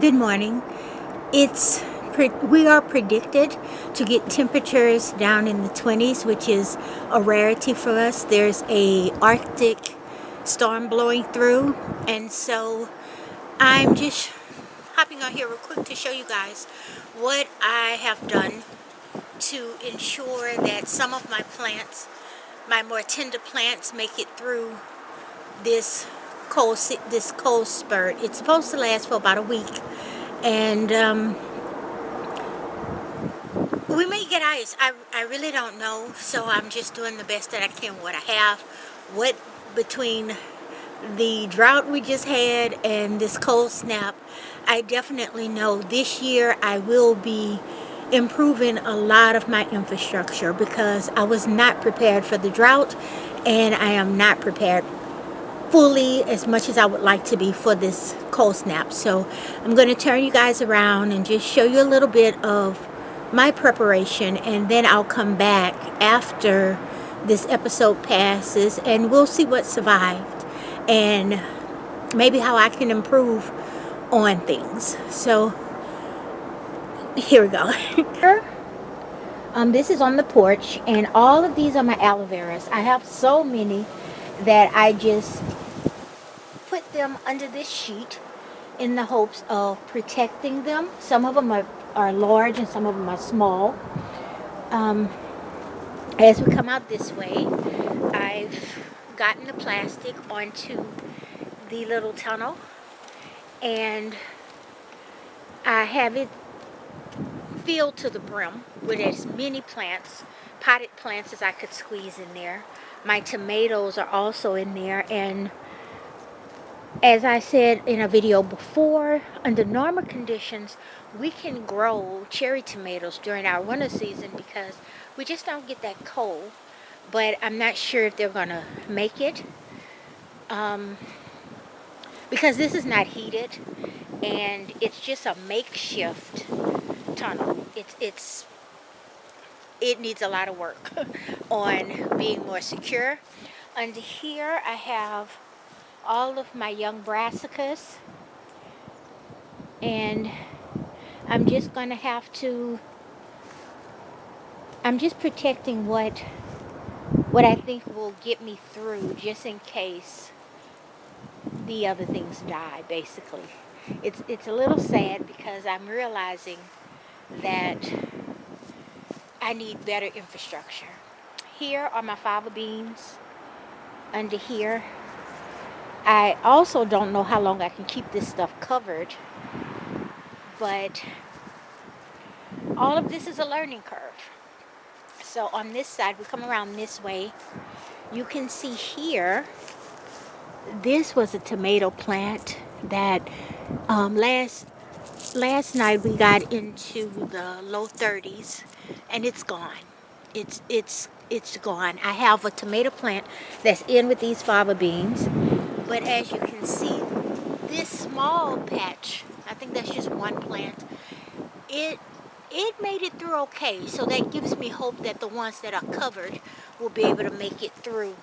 Good morning. We are predicted to get temperatures down in the 20s, which is a rarity for us. There's a Arctic storm blowing through, and so I'm just hopping on here real quick to show you guys what I have done to ensure that some of my plants, my more tender plants, make it through this this cold spurt. It's supposed to last for about a week, and we may get ice. I really don't know, so I'm just doing the best that I can what I have. What between the drought we just had and this cold snap, I definitely know this year I will be improving a lot of my infrastructure because I was not prepared for the drought, and I am not prepared fully as much as I would like to be for this cold snap. So I'm going to turn you guys around and just show you a little bit of my preparation, and then I'll come back after this episode passes and we'll see what survived and maybe how I can improve on things. So here we go. This is on the porch, and all of these are my aloe veras. I have so many that I just put them under this sheet in the hopes of protecting them. Some of them are large and some of them are small. As we come out this way, I've gotten the plastic onto the little tunnel, and I have it filled to the brim with as many plants, potted plants, as I could squeeze in there. My tomatoes are also in there, and as I said in a video before, under normal conditions, we can grow cherry tomatoes during our winter season because we just don't get that cold. But I'm not sure if they're going to make it because this is not heated, and it's just a makeshift tunnel. It needs a lot of work on being more secure. Under here, I have all of my young brassicas, and I'm just going to have to, I'm just protecting what I think will get me through, just in case the other things die, basically. It's a little sad because I'm realizing that I need better infrastructure. Here are my fava beans. Under here, I also don't know how long I can keep this stuff covered, but all of this is a learning curve. So on this side, we come around this way. You can see here, this was a tomato plant that last night we got into the low 30s, and it's gone. It's gone. I have a tomato plant that's in with these fava beans, but as you can see, this small patch, I think that's just one plant, it made it through okay. So that gives me hope that the ones that are covered will be able to make it through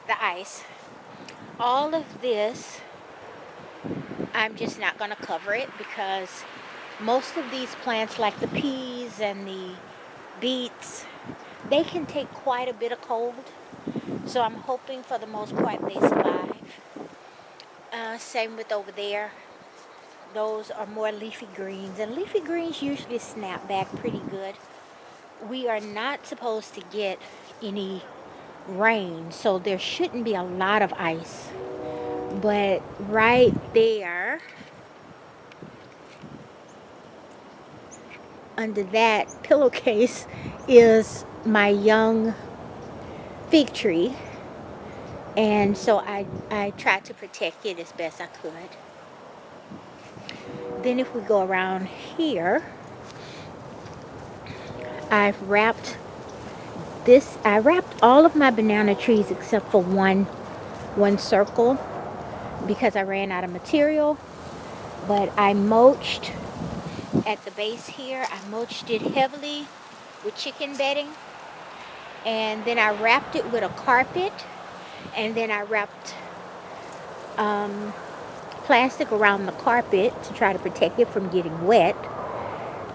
the ice. All of this, I'm just not going to cover it because most of these plants, like the peas and the beets, they can take quite a bit of cold. So I'm hoping for the most part they survive. Same with over there. Those are more leafy greens, and leafy greens usually snap back pretty good. We are not supposed to get any rain, so there shouldn't be a lot of ice. But right there, under that pillowcase, is my young fig tree, and so I tried to protect it as best I could. Then if we go around here, I wrapped all of my banana trees except for one circle because I ran out of material. But I mulched at the base here. I mulched it heavily with chicken bedding, and then I wrapped it with a carpet, and then I wrapped plastic around the carpet to try to protect it from getting wet.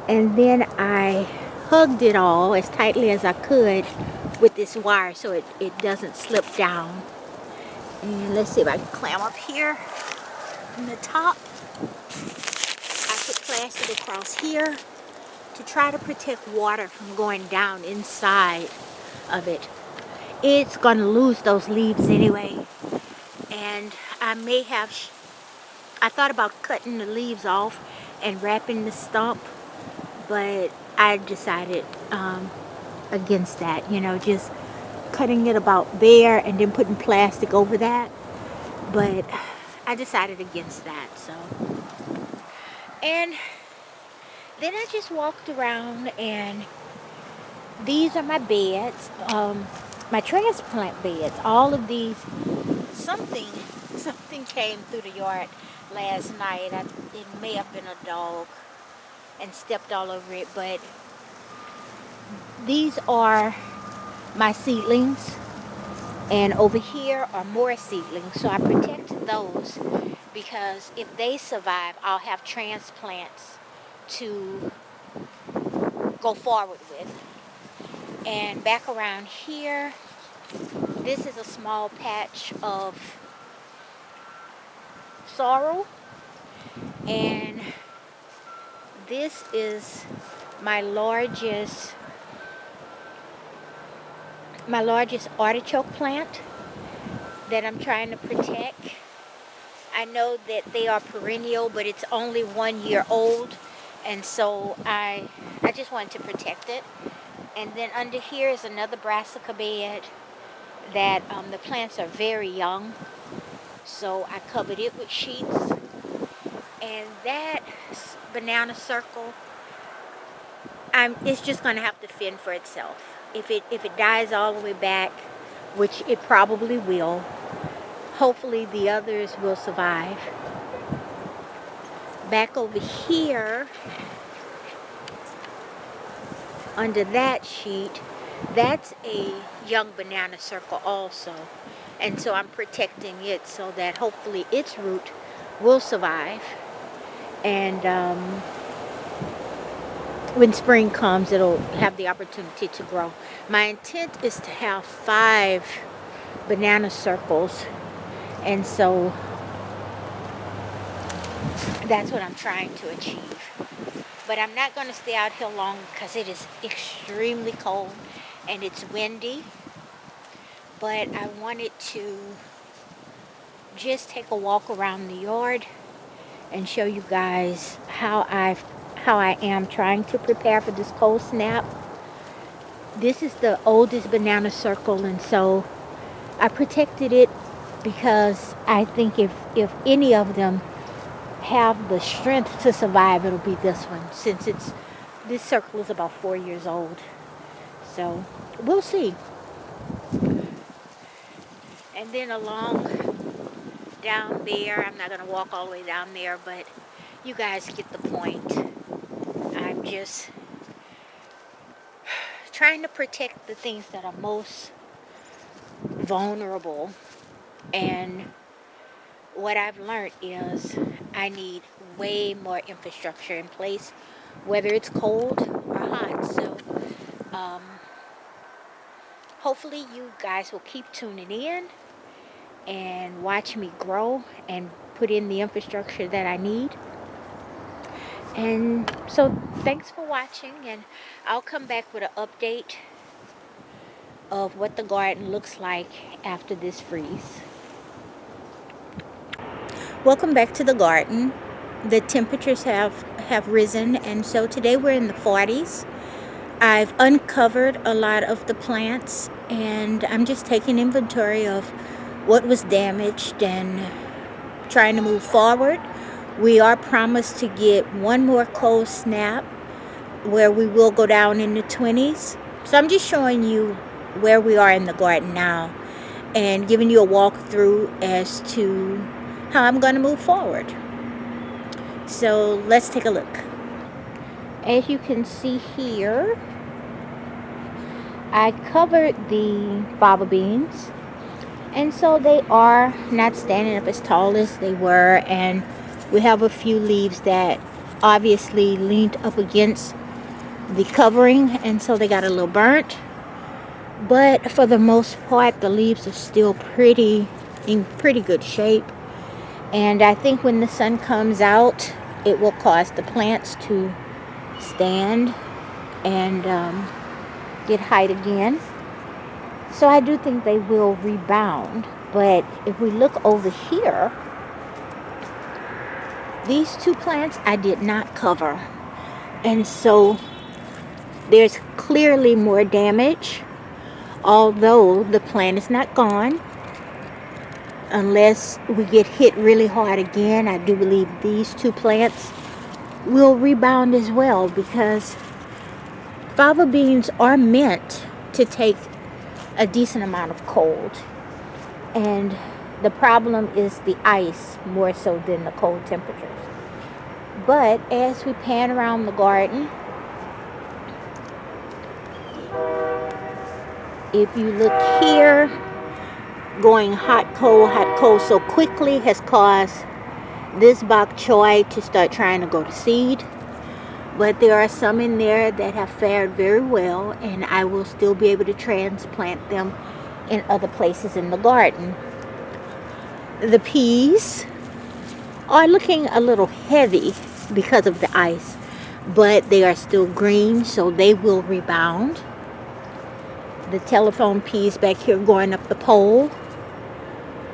And then I hugged it all as tightly as I could with this wire so it doesn't slip down. And let's see if I can climb up here on the top. I put plastic across here to try to protect water from going down inside of it. It's gonna lose those leaves anyway, and I thought about cutting the leaves off and wrapping the stump, but I decided against that, just cutting it about there and then putting plastic over that. But I decided against that. So, and then I just walked around, and these are my beds, my transplant beds. All of these, something came through the yard last night. It may have been a dog and stepped all over it, but these are my seedlings, and over here are more seedlings. So I protect those because if they survive, I'll have transplants to go forward with. And back around here, this is a small patch of sorrel, and this is my largest artichoke plant that I'm trying to protect. I know that they are perennial, but it's only 1 year old, and so I just wanted to protect it. And then under here is another brassica bed that the plants are very young, so I covered it with sheets. And that banana circle, it's just going to have to fend for itself. If it dies all the way back, which it probably will, hopefully the others will survive. Back over here, under that sheet, that's a young banana circle also. And so I'm protecting it so that hopefully its root will survive. And when spring comes, it'll have the opportunity to grow. My intent is to have 5 banana circles, and so that's what I'm trying to achieve. But I'm not going to stay out here long because it is extremely cold and it's windy. But I wanted to just take a walk around the yard and show you guys how I am trying to prepare for this cold snap. This is the oldest banana circle, and so I protected it because I think if any of them have the strength to survive, it'll be this one, since this circle is about 4 years old. So we'll see. And then along down there, I'm not going to walk all the way down there, but you guys get the point. I'm just trying to protect the things that are most vulnerable. And what I've learned is I need way more infrastructure in place, whether it's cold or hot. So hopefully you guys will keep tuning in and watch me grow and put in the infrastructure that I need. And so thanks for watching, and I'll come back with an update of what the garden looks like after this freeze. Welcome back to the garden. The temperatures have risen, and so today we're in the 40s. I've uncovered a lot of the plants, and I'm just taking inventory of what was damaged and trying to move forward. We are promised to get one more cold snap where we will go down in the 20s. So I'm just showing you where we are in the garden now and giving you a walkthrough as to how I'm going to move forward. So let's take a look. As you can see here, I covered the fava beans And so they are not standing up as tall as they were, and we have a few leaves that obviously leaned up against the covering, and so they got a little burnt. But for the most part, the leaves are still in pretty good shape. And I think when the sun comes out, it will cause the plants to stand and get height again. So I do think they will rebound. But if we look over here, these two plants I did not cover. And so there's clearly more damage, although the plant is not gone. Unless we get hit really hard again, I do believe these two plants will rebound as well, because fava beans are meant to take a decent amount of cold. And the problem is the ice more so than the cold temperatures. But as we pan around the garden, if you look here, going hot, cold so quickly has caused this bok choy to start trying to go to seed. But there are some in there that have fared very well, and I will still be able to transplant them in other places in the garden. The peas are looking a little heavy because of the ice, but they are still green, so they will rebound. The telephone peas back here going up the pole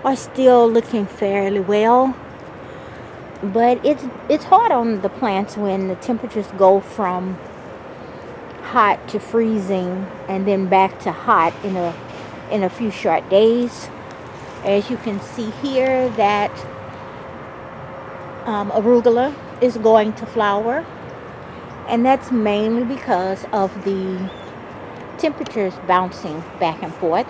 are still looking fairly well. But it's hard on the plants when the temperatures go from hot to freezing and then back to hot in a few short days. As you can see here, that arugula is going to flower, and that's mainly because of the temperatures bouncing back and forth.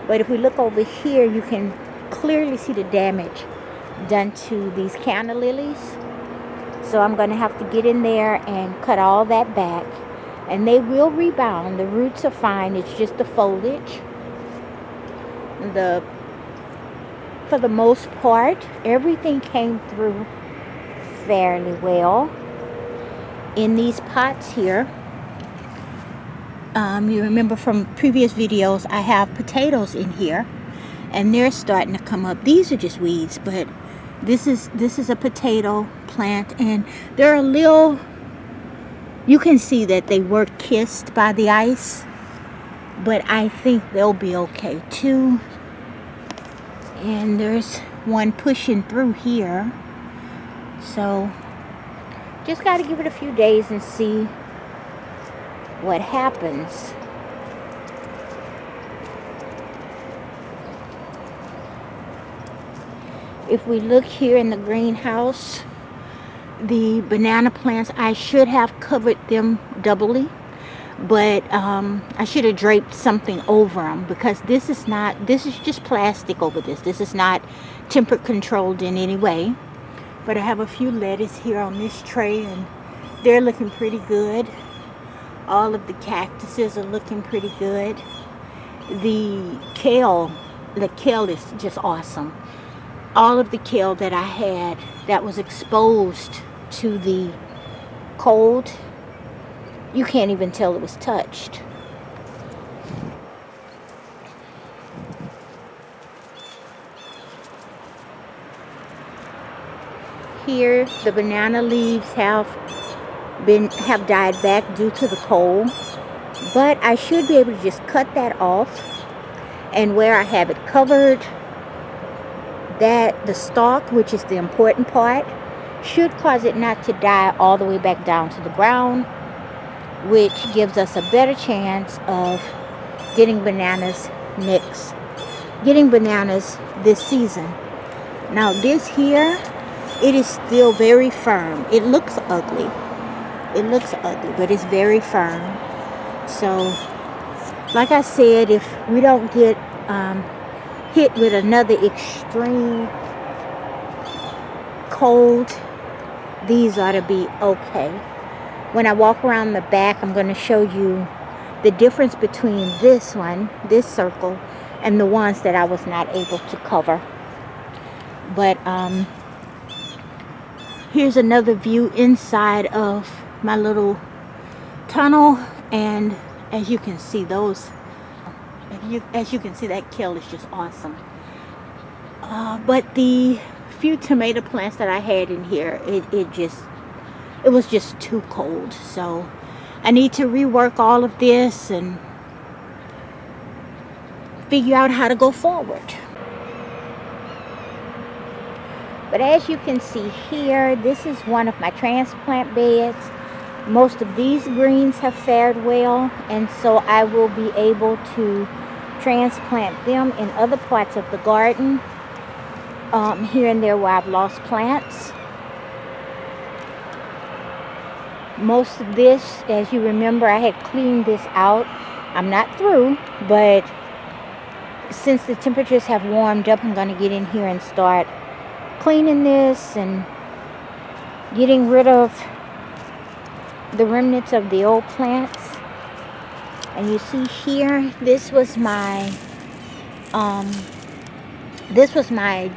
But if we look over here, you can clearly see the damage done to these canna lilies. So I'm going to have to get in there and cut all that back, and they will rebound. The roots are fine, it's just the foliage. For the most part, everything came through fairly well. In these pots here, you remember from previous videos, I have potatoes in here, and they're starting to come up. These are just weeds, but this is a potato plant, and they're a little, you can see that they were kissed by the ice, but I think they'll be okay too. And there's one pushing through here, so just got to give it a few days and see what happens. If we look here in the greenhouse, the banana plants, I should have covered them doubly, but I should have draped something over them, because this is just plastic over this. This is not temperature controlled in any way. But I have a few lettuce here on this tray, and they're looking pretty good. All of the cactuses are looking pretty good. The kale is just awesome. All of the kale that I had that was exposed to the cold, you can't even tell it was touched. Here, the banana leaves have died back due to the cold, but I should be able to just cut that off, and where I have it covered, that the stalk, which is the important part, should cause it not to die all the way back down to the ground, which gives us a better chance of getting bananas this season. Now this here, it is still very firm. It looks ugly, but it's very firm. So like I said, if we don't get hit with another extreme cold, these ought to be okay. When I walk around the back, I'm going to show you the difference between this circle, and the ones that I was not able to cover. But here's another view inside of my little tunnel, and as you can see, as you can see, that kale is just awesome. But the few tomato plants that I had in here, it was just too cold. So I need to rework all of this and figure out how to go forward. But as you can see here, this is one of my transplant beds. Most of these greens have fared well, and so I will be able to transplant them in other parts of the garden, here and there where I've lost plants. Most of this, as you remember, I had cleaned this out. I'm not through, but since the temperatures have warmed up, I'm going to get in here and start cleaning this and getting rid of the remnants of the old plants. And you see here, this was my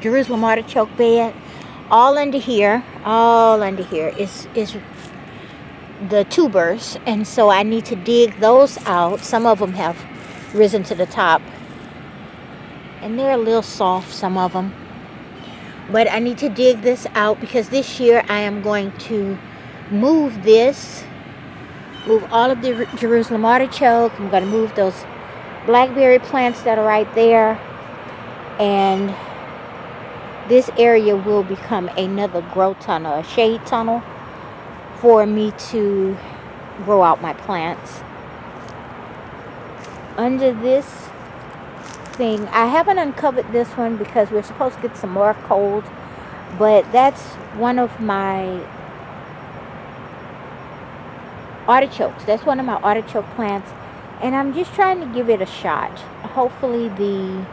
Jerusalem artichoke bed. All under here is the tubers, and so I need to dig those out. Some of them have risen to the top, and they're a little soft, some of them. But I need to dig this out because this year I am going to move all of the Jerusalem artichoke. I'm going to move those blackberry plants that are right there, and this area will become another grow tunnel, a shade tunnel for me to grow out my plants. Under this thing, I haven't uncovered this one because we're supposed to get some more cold, but that's one of my artichokes. That's one of my artichoke plants, and I'm just trying to give it a shot. Hopefully the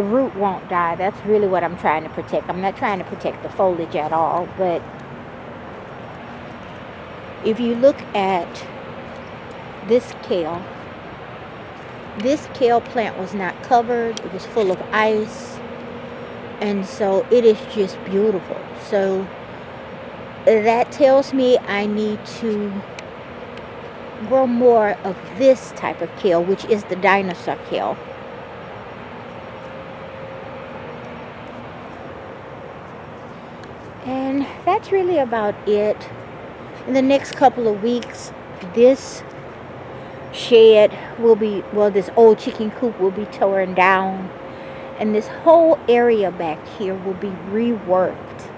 root won't die. That's really what I'm trying to protect. I'm not trying to protect the foliage at all, but if you look at this kale plant was not covered. It was full of ice, and so it is just beautiful. So that tells me I need to grow more of this type of kale, which is the dinosaur kale. And that's really about it. In the next couple of weeks, this shed will be, this old chicken coop will be torn down, and this whole area back here will be reworked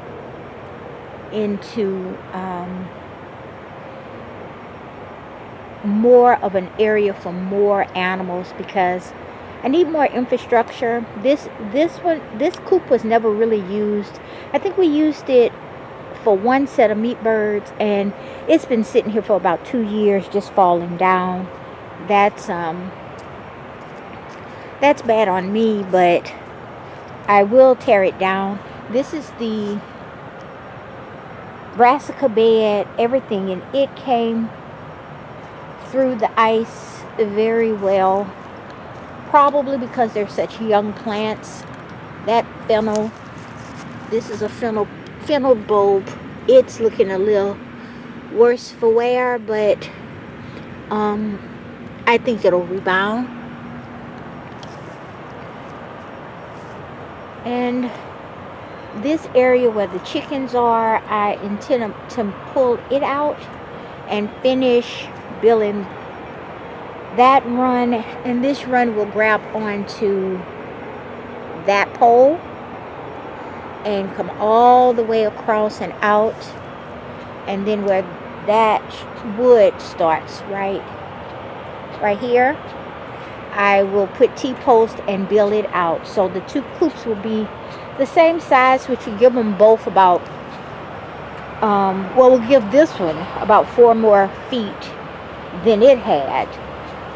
into more of an area for more animals, because I need more infrastructure. This coop was never really used. I think we used it for one set of meat birds, and it's been sitting here for about 2 years, just falling down. That's bad on me, but I will tear it down. This is the brassica bed, everything, and it came through the ice very well, probably because they're such young plants. That fennel, this is a fennel bulb. It's looking a little worse for wear, but I think it'll rebound. And this area where the chickens are, I intend to pull it out and finish building that run, and this run will grab onto that pole and come all the way across and out, and then where that wood starts right here, I will put T-post and build it out. So the two coops will be the same size, which will give them both about we'll give this one about 4 more feet than it had,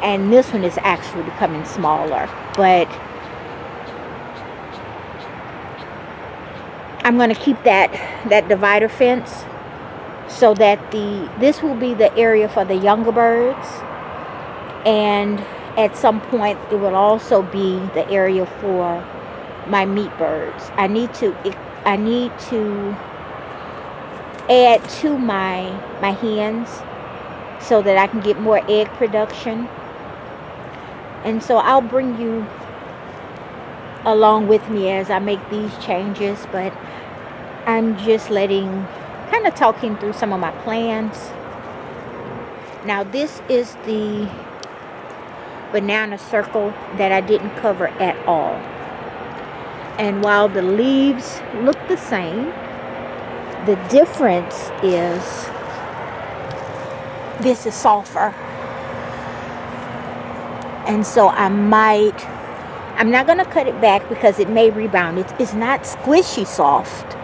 and this one is actually becoming smaller. But I'm going to keep that divider fence so that this will be the area for the younger birds, and at some point it will also be the area for my meat birds. I need to add to my hens so that I can get more egg production. And so I'll bring you along with me as I make these changes, but I'm just kind of talking through some of my plans. Now this is the banana circle that I didn't cover at all. And while the leaves look the same, the difference is this is sulfur. And so I'm not going to cut it back because it may rebound. It's not squishy soft,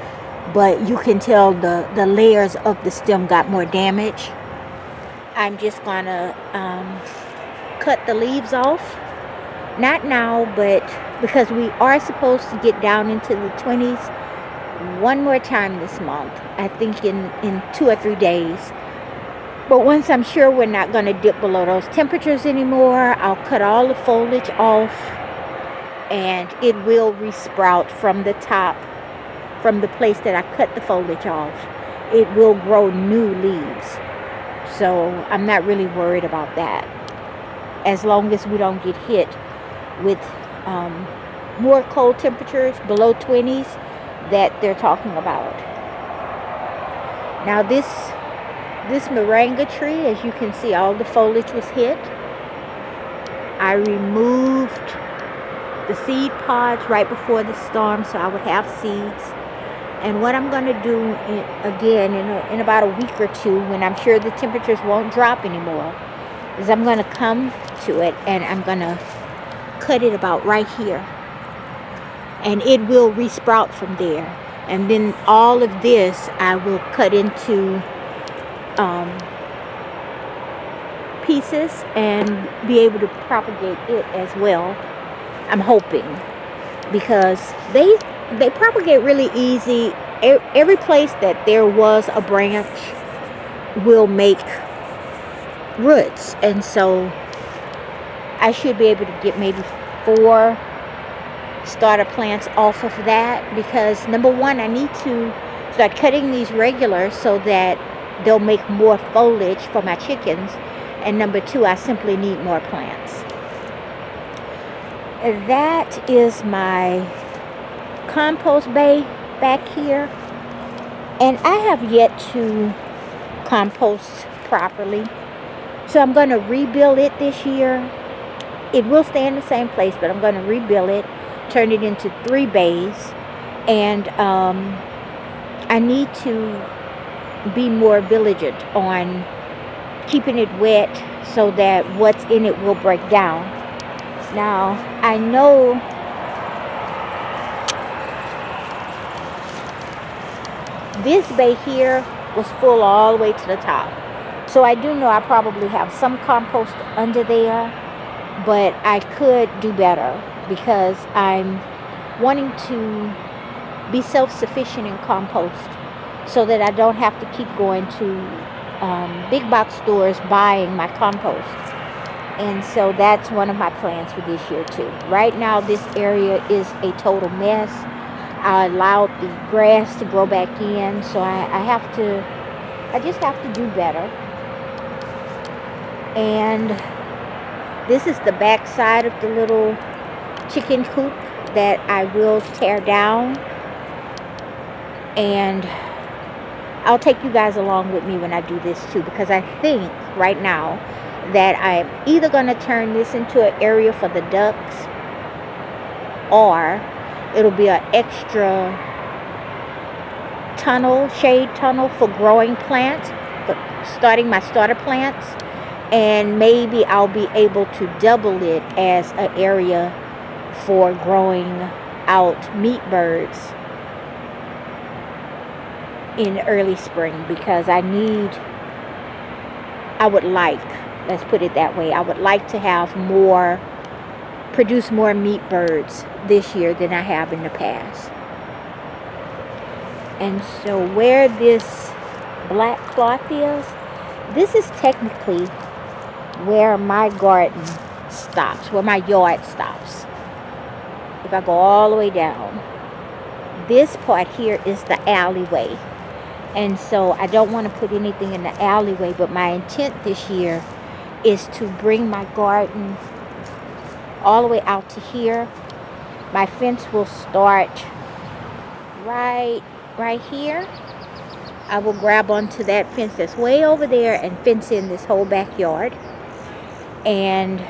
but you can tell the layers of the stem got more damage. I'm just going to cut the leaves off. Not now, but because we are supposed to get down into the 20s one more time this month. I think in 2 or 3 days. But once I'm sure we're not going to dip below those temperatures anymore, I'll cut all the foliage off and it will resprout from the top, from the place that I cut the foliage off. It will grow new leaves. So I'm not really worried about that, as long as we don't get hit with more cold temperatures below 20s that they're talking about. Now this moringa tree, as you can see, all the foliage was hit. I removed the seed pods right before the storm so I would have seeds. And what I'm going to do in about a week or two, when I'm sure the temperatures won't drop anymore, is I'm going to come to it and I'm going to cut it about right here. And it will resprout from there. And then all of this I will cut into pieces and be able to propagate it as well. I'm hoping, because they propagate really easy. Every place that there was a branch will make roots, and so I should be able to get maybe 4 starter plants off of that, because number one, I need to start cutting these regular so that they'll make more foliage for my chickens, and number two, I simply need more plants. That is my compost bay back here, and I have yet to compost properly, so I'm going to rebuild it this year. It will stay in the same place, but I'm going to rebuild it, turn it into 3 bays, and I need to be more vigilant on keeping it wet so that what's in it will break down. Now, I know this bay here was full all the way to the top. So I do know I probably have some compost under there, but I could do better because I'm wanting to be self-sufficient in compost so that I don't have to keep going to big box stores buying my compost. And so that's one of my plans for this year too. Right now this area is a total mess. I allowed the grass to grow back in, so I just have to do better. And this is the back side of the little chicken coop that I will tear down, and I'll take you guys along with me when I do this too, because I think right now that I'm either going to turn this into an area for the ducks, or it'll be an extra shade tunnel for growing plants, for starting my starter plants, and maybe I'll be able to double it as an area for growing out meat birds in early spring, because let's put it that way, I would like to have produce more meat birds this year than I have in the past. And so where this black cloth is, this is technically where my garden stops, where my yard stops. If I go all the way down, this part here is the alleyway. And so I don't want to put anything in the alleyway, but my intent this year is to bring my garden all the way out to here. My fence will start right here. I will grab onto that fence that's way over there and fence in this whole backyard. And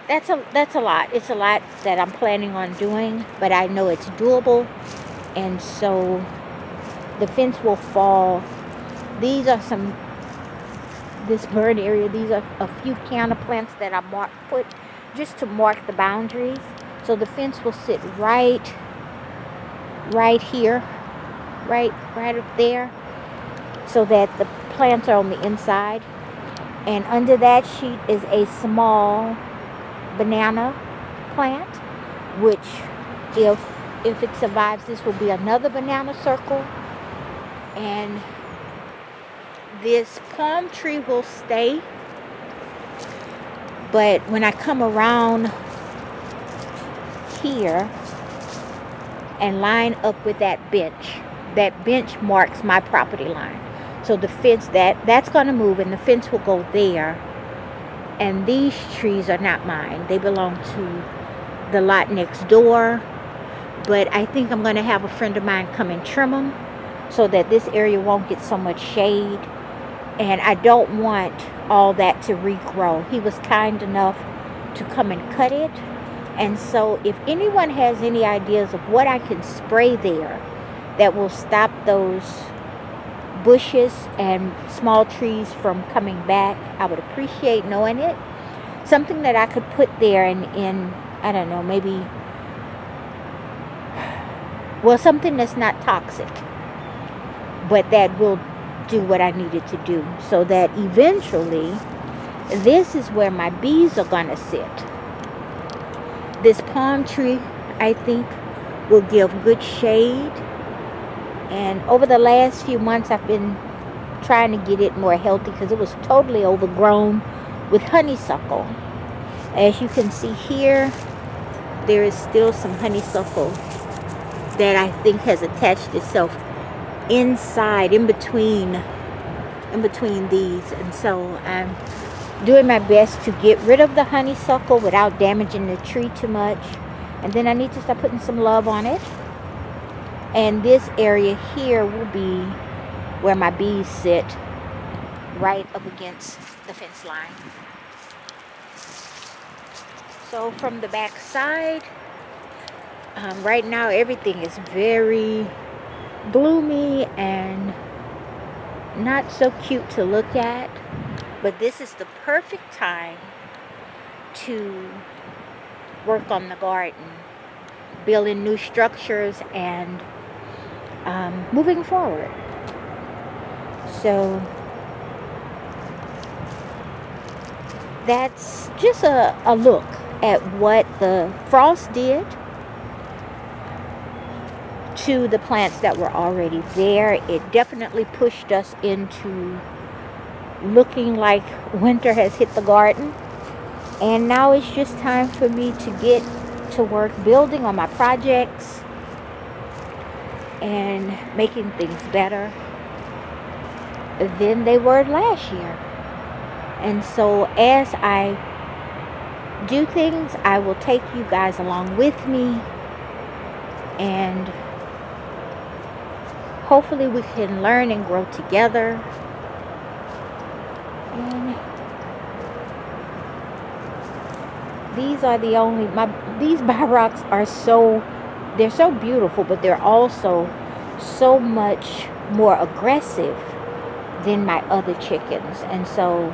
that's a lot. It's a lot that I'm planning on doing, but I know it's doable. And so the fence will fall. These are this bird area, these are a few counter plants that I put just to mark the boundaries. So the fence will sit right here, right up there, so that the plants are on the inside. And under that sheet is a small banana plant, which if it survives, this will be another banana circle. And this palm tree will stay, but when I come around here and line up with that bench marks my property line. So the fence, that's going to move, and the fence will go there. And these trees are not mine. They belong to the lot next door. But I think I'm going to have a friend of mine come and trim them so that this area won't get so much shade. And I don't want all that to regrow. He was kind enough to come and cut it. And so if anyone has any ideas of what I can spray there that will stop those bushes and small trees from coming back, I would appreciate knowing it. Something that I could put there in I don't know, maybe, well, something that's not toxic, but that will do what I needed to do, so that eventually this is where my bees are going to sit. This palm tree, I think, will give good shade. And over the last few months, I've been trying to get it more healthy because it was totally overgrown with honeysuckle. As you can see here, there is still some honeysuckle that I think has attached itself inside, in between these. And so I'm doing my best to get rid of the honeysuckle without damaging the tree too much. And then I need to start putting some love on it. And this area here will be where my bees sit, right up against the fence line. So from the back side, right now everything is very gloomy and not so cute to look at. But this is the perfect time to work on the garden, building new structures and moving forward. So that's just a look at what the frost did to the plants that were already there. It definitely pushed us into looking like winter has hit the garden. And now it's just time for me to get to work building on my projects and making things better than they were last year. And so as I do things, I will take you guys along with me, and hopefully we can learn and grow together. And these are the only, these biotics are they're so beautiful, but they're also so much more aggressive than my other chickens. And so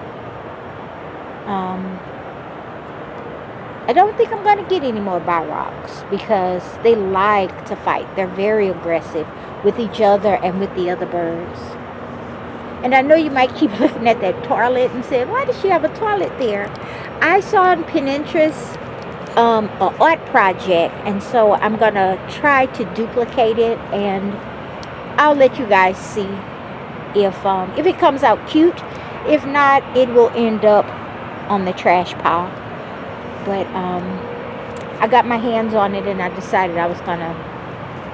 I don't think I'm going to get any more biotics because they like to fight. They're very aggressive with each other and with the other birds. And I know you might keep looking at that toilet and saying, why does she have a toilet there? I saw on Pinterest an art project, and so I'm going to try to duplicate it, and I'll let you guys see if it comes out cute. If not, it will end up on the trash pile. But I got my hands on it, and I decided I was gonna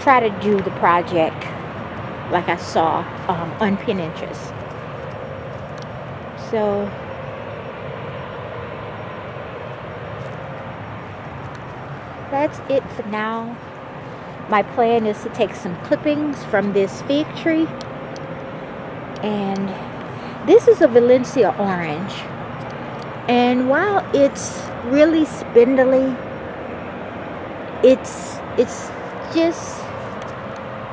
try to do the project like I saw on Pinterest. So that's it for now. My plan is to take some clippings from this fig tree, and this is a Valencia orange, and while it's really spindly, it's just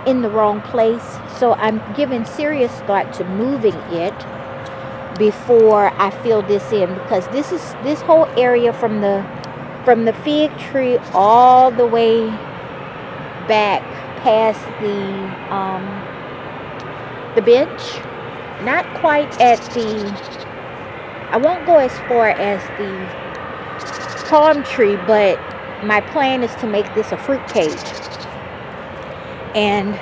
in the wrong place. So I'm giving serious thought to moving it before I fill this in, because this whole area from the fig tree all the way back past the bench, not quite at the, I won't go as far as the palm tree, but my plan is to make this a fruit cage. And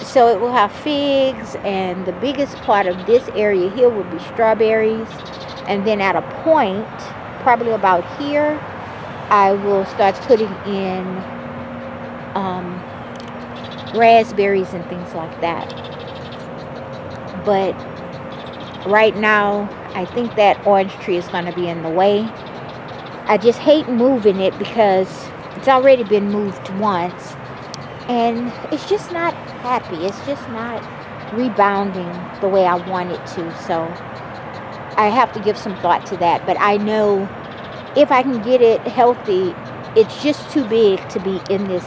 so it will have figs, and the biggest part of this area here will be strawberries. And then at a point, probably about here, I will start putting in raspberries and things like that. But right now, I think that orange tree is going to be in the way. I just hate moving it because it's already been moved once, and it's just not happy. It's just not rebounding the way I want it to. So I have to give some thought to that. But I know if I can get it healthy, it's just too big to be in this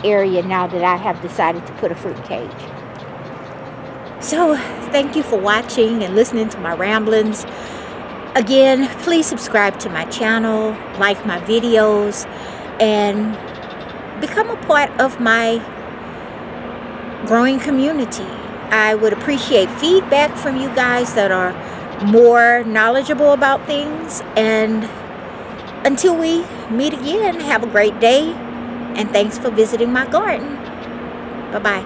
area now that I have decided to put a fruit cage. So thank you for watching and listening to my ramblings. Again, please subscribe to my channel, like my videos, and become a part of my growing community. I would appreciate feedback from you guys that are more knowledgeable about things. And until we meet again, have a great day, and thanks for visiting my garden. Bye-bye.